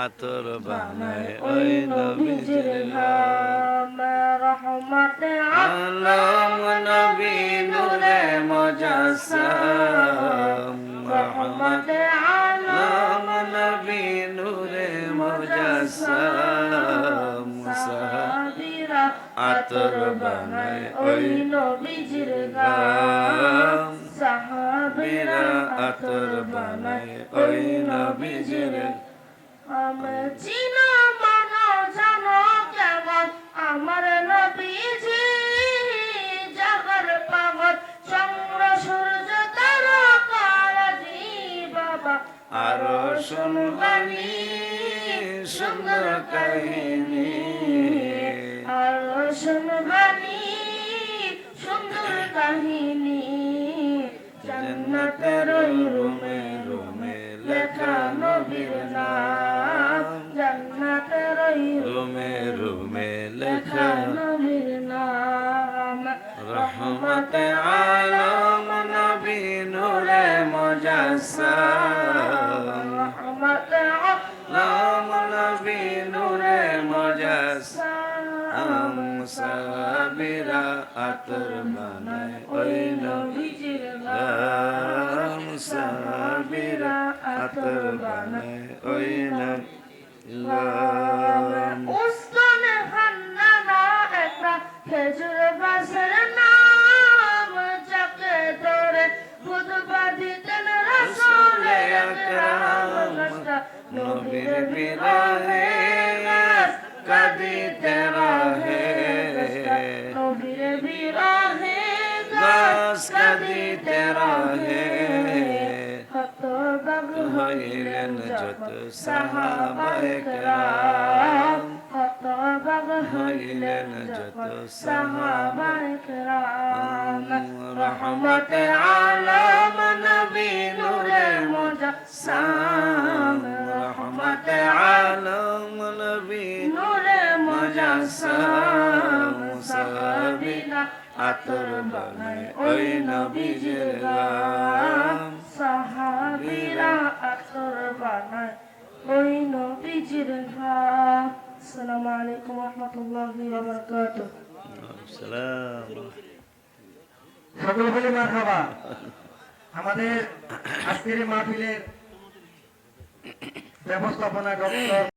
আতর বানায় ওই নবীজির ঘাম রহমতে আলম নবী নূরে মুজাসসাম রহমতে আলম নবী নূরে মুজাসসাম সাহাবীরা আতর বানায় ওই নবীজির ঘাম সাহাবীরা আতর বানায় ওই নবীজির আমি চিনো মানো জানো কেমন আমার নবীজি জাগর পাগল চন্দ্র সূর্য তারকারাজি বাবা আরো শুনবানি সুন্দর কাহিনী আরো শুনবানি সুন্দর কাহিনী জান্নাতের রুমে রুমে লেখা নবীর নাম জান্নাতের রুমে রুমে লেখা নবীর নাম রহমতে আলম নবী নূরে মুজাসসাম রহমতে আলম নবী নূরে মুজাসসাম সাহাবীরা আতর বানায় ওই নবীজির নাম সাহাবীরা আতর বানায় ওই নবীজির নাম উসমানে হান্নানা একটা খেজুর গাছের নাম যাকে ধরে খুতবা দিতেন রাসূল আকরাম নবীর বিরহে কাঁদিতে রহে নবীর বিরহে গাছ কাঁদিতে রহে হতবাক হইলেন যত সাহাবায়ে কেরাম হতবাক হইলেন যত সাহাবায়ে কেরাম রহমতে আলম নবী নূরে মুজাসসাম রহমতে আলম নবী নূরে মুজাসসাম সাহাবীরা আতর বানায় ওই নবীজির নাম সাহাবীরা আতর বানায় ওই নবীজির নাম আসসালামু আলাইকুম ওয়া রাহমাতুল্লাহি ওয়া বারাকাতুহু আসসালাম সকল বলি মারহাবা আমাদের আজকের মাহফিলের ব্যবস্থাপনা ডক্টর